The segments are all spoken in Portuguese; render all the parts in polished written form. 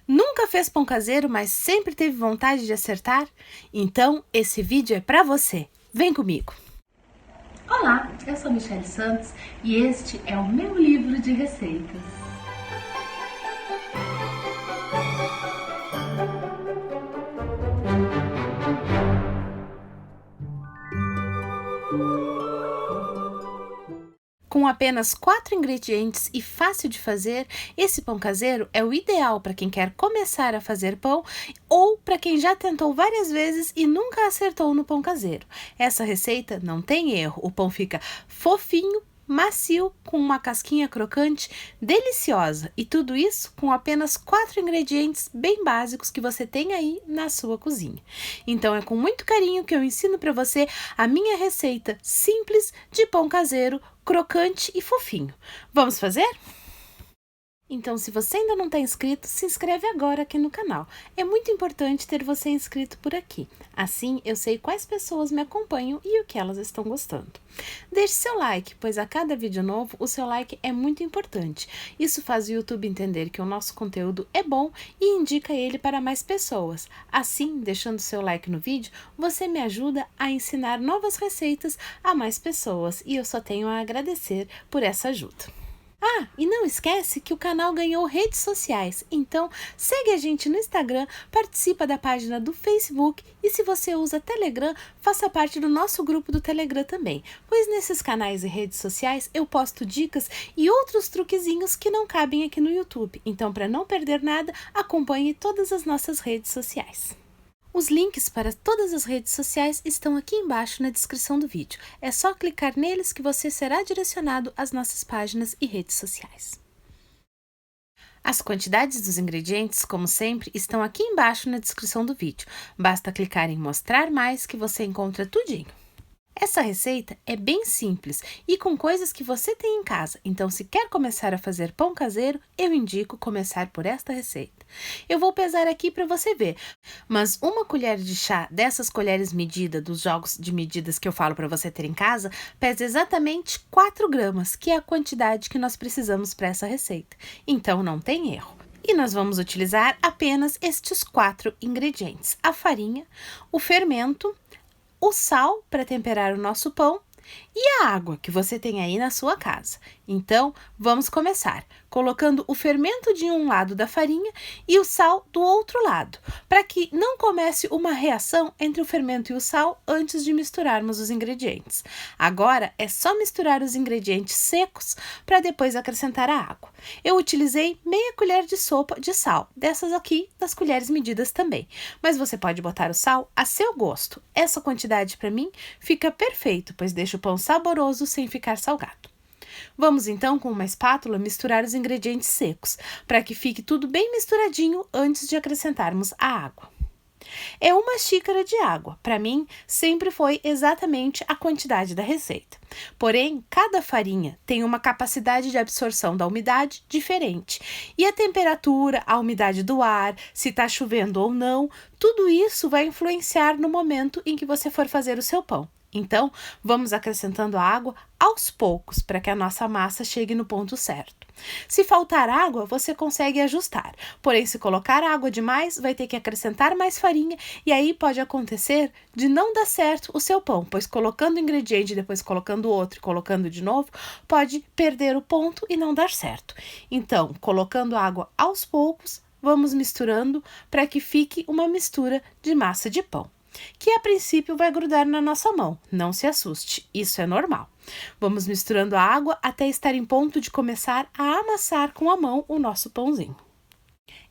Nunca fez pão caseiro, mas sempre teve vontade de acertar? Então, esse vídeo é para você. Vem comigo! Olá, eu sou Michele Santos e este é o meu livro de receitas. Com apenas 4 ingredientes e fácil de fazer, esse pão caseiro é o ideal para quem quer começar a fazer pão ou para quem já tentou várias vezes e nunca acertou no pão caseiro. Essa receita não tem erro, o pão fica fofinho, macio, com uma casquinha crocante, deliciosa, e tudo isso com apenas 4 ingredientes bem básicos que você tem aí na sua cozinha. Então é com muito carinho que eu ensino para você a minha receita simples de pão caseiro, crocante e fofinho. Vamos fazer? Então, se você ainda não está inscrito, se inscreve agora aqui no canal. É muito importante ter você inscrito por aqui. Assim, eu sei quais pessoas me acompanham e o que elas estão gostando. Deixe seu like, pois a cada vídeo novo, o seu like é muito importante. Isso faz o YouTube entender que o nosso conteúdo é bom e indica ele para mais pessoas. Assim, deixando seu like no vídeo, você me ajuda a ensinar novas receitas a mais pessoas e eu só tenho a agradecer por essa ajuda. Ah, e não esquece que o canal ganhou redes sociais, então segue a gente no Instagram, participa da página do Facebook e se você usa Telegram, faça parte do nosso grupo do Telegram também, pois nesses canais e redes sociais eu posto dicas e outros truquezinhos que não cabem aqui no YouTube, então para não perder nada, acompanhe todas as nossas redes sociais. Os links para todas as redes sociais estão aqui embaixo na descrição do vídeo. É só clicar neles que você será direcionado às nossas páginas e redes sociais. As quantidades dos ingredientes, como sempre, estão aqui embaixo na descrição do vídeo. Basta clicar em mostrar mais que você encontra tudinho. Essa receita é bem simples e com coisas que você tem em casa, então se quer começar a fazer pão caseiro, eu indico começar por esta receita. Eu vou pesar aqui para você ver, mas uma colher de chá dessas colheres medida dos jogos de medidas que eu falo para você ter em casa, pesa exatamente 4 gramas, que é a quantidade que nós precisamos para essa receita, então não tem erro. E nós vamos utilizar apenas estes 4 ingredientes: a farinha, o fermento, o sal para temperar o nosso pão e a água que você tem aí na sua casa. Então, vamos começar colocando o fermento de um lado da farinha e o sal do outro lado, para que não comece uma reação entre o fermento e o sal antes de misturarmos os ingredientes. Agora, é só misturar os ingredientes secos para depois acrescentar a água. Eu utilizei meia colher de sopa de sal, dessas aqui das colheres medidas também, mas você pode botar o sal a seu gosto. Essa quantidade para mim fica perfeito, pois deixa o pão saboroso sem ficar salgado. Vamos então com uma espátula misturar os ingredientes secos, para que fique tudo bem misturadinho antes de acrescentarmos a água. É uma xícara de água, para mim sempre foi exatamente a quantidade da receita. Porém, cada farinha tem uma capacidade de absorção da umidade diferente. E a temperatura, a umidade do ar, se está chovendo ou não, tudo isso vai influenciar no momento em que você for fazer o seu pão. Então, vamos acrescentando a água aos poucos para que a nossa massa chegue no ponto certo. Se faltar água, você consegue ajustar. Porém, se colocar água demais, vai ter que acrescentar mais farinha e aí pode acontecer de não dar certo o seu pão, pois colocando ingrediente e depois colocando outro e colocando de novo, pode perder o ponto e não dar certo. Então, colocando água aos poucos, vamos misturando para que fique uma mistura de massa de pão, que a princípio vai grudar na nossa mão. Não se assuste, isso é normal. Vamos misturando a água até estar em ponto de começar a amassar com a mão o nosso pãozinho.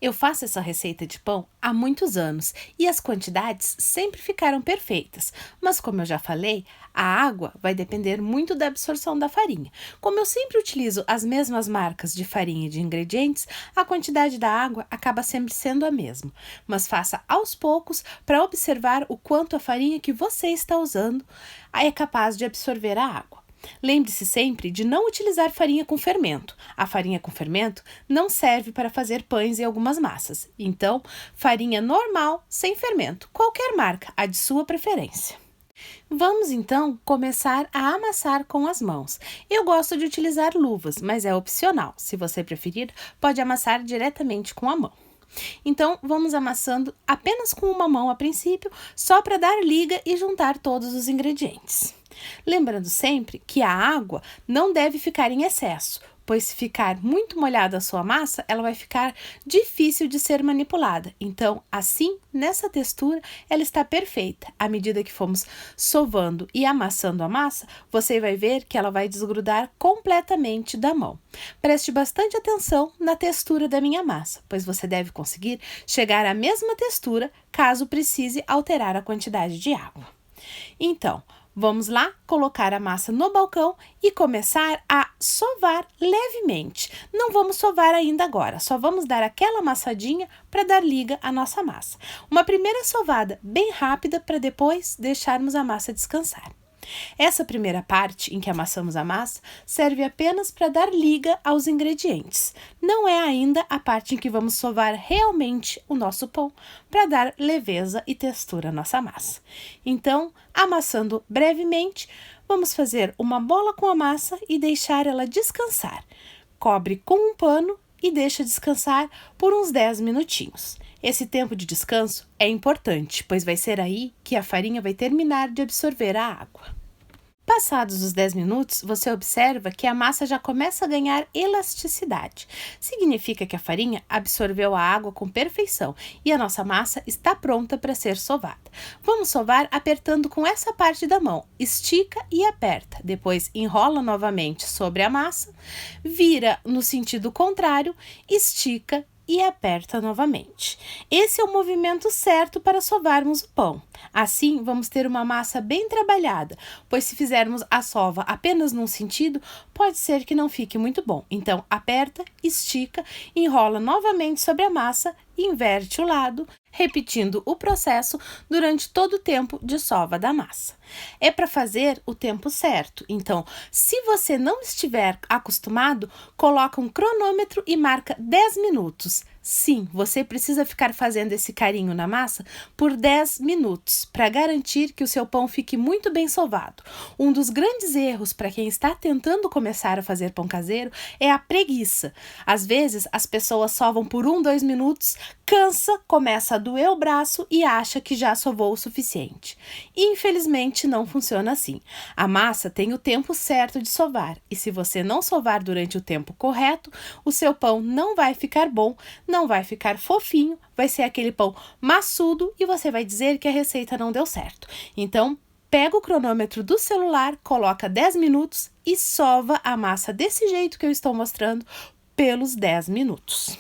Eu faço essa receita de pão há muitos anos e as quantidades sempre ficaram perfeitas, mas como eu já falei, a água vai depender muito da absorção da farinha. Como eu sempre utilizo as mesmas marcas de farinha e de ingredientes, a quantidade da água acaba sempre sendo a mesma, mas faça aos poucos para observar o quanto a farinha que você está usando é capaz de absorver a água. Lembre-se sempre de não utilizar farinha com fermento. A farinha com fermento não serve para fazer pães e algumas massas. Então, farinha normal, sem fermento, qualquer marca, a de sua preferência. Vamos então começar a amassar com as mãos. Eu gosto de utilizar luvas, mas é opcional. Se você preferir, pode amassar diretamente com a mão. Então, vamos amassando apenas com uma mão a princípio, só para dar liga e juntar todos os ingredientes. Lembrando sempre que a água não deve ficar em excesso, pois se ficar muito molhada a sua massa, ela vai ficar difícil de ser manipulada. Então, assim, nessa textura, ela está perfeita. À medida que formos sovando e amassando a massa, você vai ver que ela vai desgrudar completamente da mão. Preste bastante atenção na textura da minha massa, pois você deve conseguir chegar à mesma textura caso precise alterar a quantidade de água. Então, vamos lá colocar a massa no balcão e começar a sovar levemente. Não vamos sovar ainda agora, só vamos dar aquela amassadinha para dar liga à nossa massa. Uma primeira sovada bem rápida para depois deixarmos a massa descansar. Essa primeira parte em que amassamos a massa serve apenas para dar liga aos ingredientes. Não é ainda a parte em que vamos sovar realmente o nosso pão para dar leveza e textura à nossa massa. Então, amassando brevemente, vamos fazer uma bola com a massa e deixar ela descansar. Cobre com um pano e deixa descansar por uns 10 minutinhos. Esse tempo de descanso é importante, pois vai ser aí que a farinha vai terminar de absorver a água. Passados os 10 minutos, você observa que a massa já começa a ganhar elasticidade. Significa que a farinha absorveu a água com perfeição e a nossa massa está pronta para ser sovada. Vamos sovar apertando com essa parte da mão. Estica e aperta. Depois enrola novamente sobre a massa, vira no sentido contrário, estica e aperta novamente. Esse é o movimento certo para sovarmos o pão. Assim, vamos ter uma massa bem trabalhada, pois se fizermos a sova apenas num sentido, pode ser que não fique muito bom. Então, aperta, estica, enrola novamente sobre a massa, inverte o lado, repetindo o processo durante todo o tempo de sova da massa. É para fazer o tempo certo, então, se você não estiver acostumado, coloca um cronômetro e marca 10 minutos. Sim, você precisa ficar fazendo esse carinho na massa por 10 minutos, para garantir que o seu pão fique muito bem sovado. Um dos grandes erros para quem está tentando começar a fazer pão caseiro é a preguiça. Às vezes, as pessoas sovam por 2 minutos, cansa, começa a doer o braço e acha que já sovou o suficiente. Infelizmente, não funciona assim. A massa tem o tempo certo de sovar, e se você não sovar durante o tempo correto, o seu pão não vai ficar bom, não vai ficar fofinho, vai ser aquele pão maçudo e você vai dizer que a receita não deu certo. Então, pega o cronômetro do celular, coloca 10 minutos e sova a massa desse jeito que eu estou mostrando pelos 10 minutos.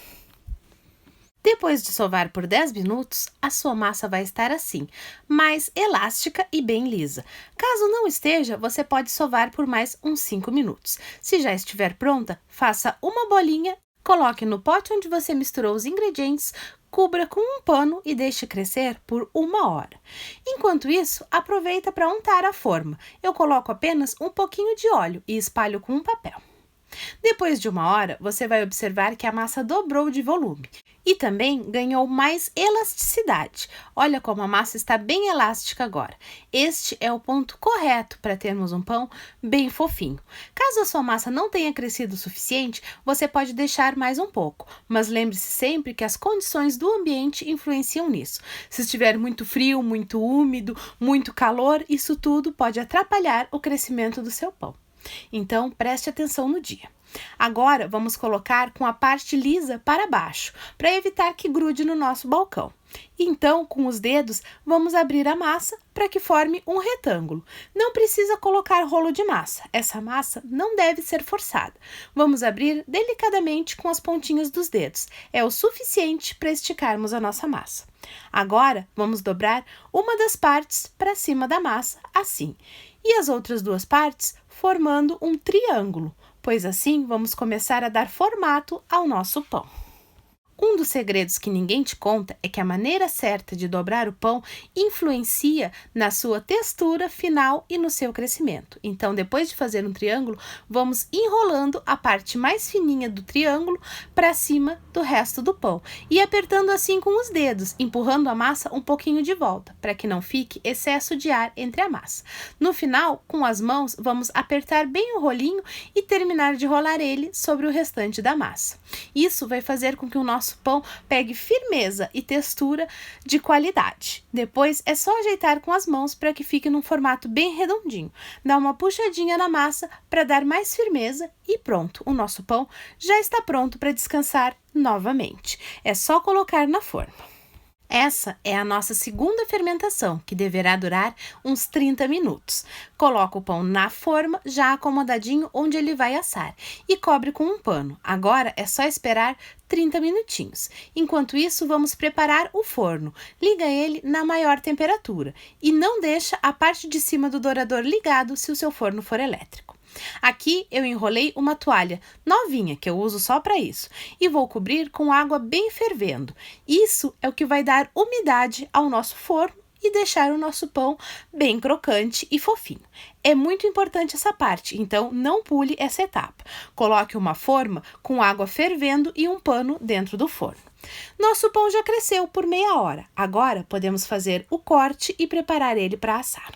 Depois de sovar por 10 minutos, a sua massa vai estar assim, mais elástica e bem lisa. Caso não esteja, você pode sovar por mais uns 5 minutos. Se já estiver pronta, faça uma bolinha, coloque no pote onde você misturou os ingredientes, cubra com um pano e deixe crescer por 1 hora. Enquanto isso, aproveita para untar a forma. Eu coloco apenas um pouquinho de óleo e espalho com um papel. Depois de 1 hora, você vai observar que a massa dobrou de volume e também ganhou mais elasticidade. Olha como a massa está bem elástica agora. Este é o ponto correto para termos um pão bem fofinho. Caso a sua massa não tenha crescido o suficiente, você pode deixar mais um pouco, mas lembre-se sempre que as condições do ambiente influenciam nisso. Se estiver muito frio, muito úmido, muito calor, isso tudo pode atrapalhar o crescimento do seu pão. Então, preste atenção no dia. Agora, vamos colocar com a parte lisa para baixo, para evitar que grude no nosso balcão. Então, com os dedos, vamos abrir a massa para que forme um retângulo. Não precisa colocar rolo de massa. Essa massa não deve ser forçada. Vamos abrir delicadamente com as pontinhas dos dedos. É o suficiente para esticarmos a nossa massa. Agora, vamos dobrar uma das partes para cima da massa, assim. E as outras 2 partes formando um triângulo, pois assim vamos começar a dar formato ao nosso pão. Um dos segredos que ninguém te conta é que a maneira certa de dobrar o pão influencia na sua textura final e no seu crescimento. Então, depois de fazer um triângulo, vamos enrolando a parte mais fininha do triângulo para cima do resto do pão e apertando assim com os dedos, empurrando a massa um pouquinho de volta, para que não fique excesso de ar entre a massa. No final, com as mãos, vamos apertar bem o rolinho e terminar de rolar ele sobre o restante da massa. Isso vai fazer com que o nosso nosso pão pegue firmeza e textura de qualidade. Depois é só ajeitar com as mãos para que fique num formato bem redondinho. Dá uma puxadinha na massa para dar mais firmeza e pronto, o nosso pão já está pronto para descansar novamente. É só colocar na forma. Essa é a nossa segunda fermentação, que deverá durar uns 30 minutos. Coloca o pão na forma, já acomodadinho onde ele vai assar, e cobre com um pano. Agora é só esperar 30 minutinhos. Enquanto isso, vamos preparar o forno. Liga ele na maior temperatura e não deixa a parte de cima do dourador ligado se o seu forno for elétrico. Aqui eu enrolei uma toalha novinha, que eu uso só para isso, e vou cobrir com água bem fervendo. Isso é o que vai dar umidade ao nosso forno e deixar o nosso pão bem crocante e fofinho. É muito importante essa parte, então não pule essa etapa. Coloque uma forma com água fervendo e um pano dentro do forno. Nosso pão já cresceu por meia hora. Agora podemos fazer o corte e preparar ele para assar.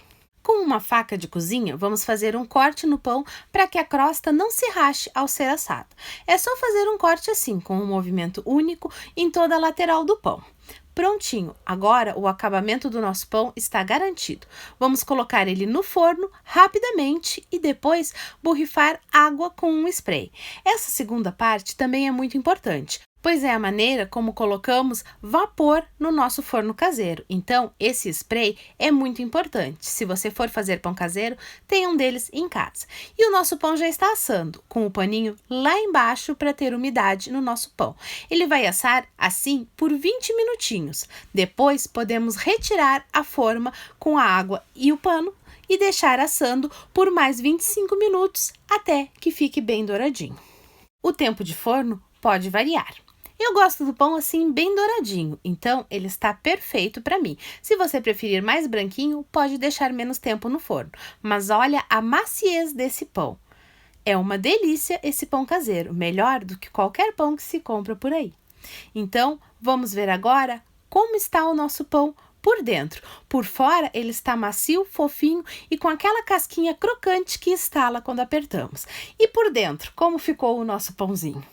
Com uma faca de cozinha, vamos fazer um corte no pão para que a crosta não se rache ao ser assado. É só fazer um corte assim, com um movimento único em toda a lateral do pão. Prontinho! Agora o acabamento do nosso pão está garantido. Vamos colocar ele no forno rapidamente e depois borrifar água com um spray. Essa segunda parte também é muito importante, pois é a maneira como colocamos vapor no nosso forno caseiro. Então, esse spray é muito importante. Se você for fazer pão caseiro, tenha um deles em casa. E o nosso pão já está assando, com o paninho lá embaixo para ter umidade no nosso pão. Ele vai assar assim por 20 minutinhos. Depois, podemos retirar a forma com a água e o pano e deixar assando por mais 25 minutos até que fique bem douradinho. O tempo de forno pode variar. Eu gosto do pão assim bem douradinho, então ele está perfeito para mim. Se você preferir mais branquinho, pode deixar menos tempo no forno. Mas olha a maciez desse pão. É uma delícia esse pão caseiro, melhor do que qualquer pão que se compra por aí. Então, vamos ver agora como está o nosso pão por dentro. Por fora ele está macio, fofinho e com aquela casquinha crocante que estala quando apertamos. E por dentro, como ficou o nosso pãozinho?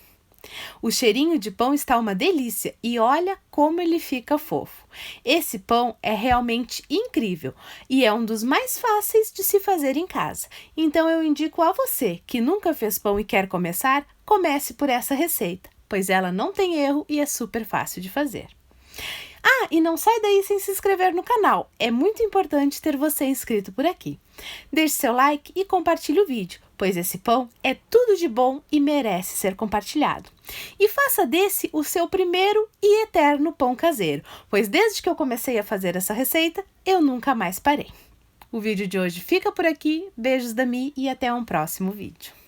O cheirinho de pão está uma delícia e olha como ele fica fofo. Esse pão é realmente incrível e é um dos mais fáceis de se fazer em casa. Então eu indico a você que nunca fez pão e quer começar, comece por essa receita, pois ela não tem erro e é super fácil de fazer. Ah, e não sai daí sem se inscrever no canal. É muito importante ter você inscrito por aqui. Deixe seu like e compartilhe o vídeo, pois esse pão é tudo de bom e merece ser compartilhado. E faça desse o seu primeiro e eterno pão caseiro, pois desde que eu comecei a fazer essa receita, eu nunca mais parei. O vídeo de hoje fica por aqui. Beijos da Mi e até um próximo vídeo.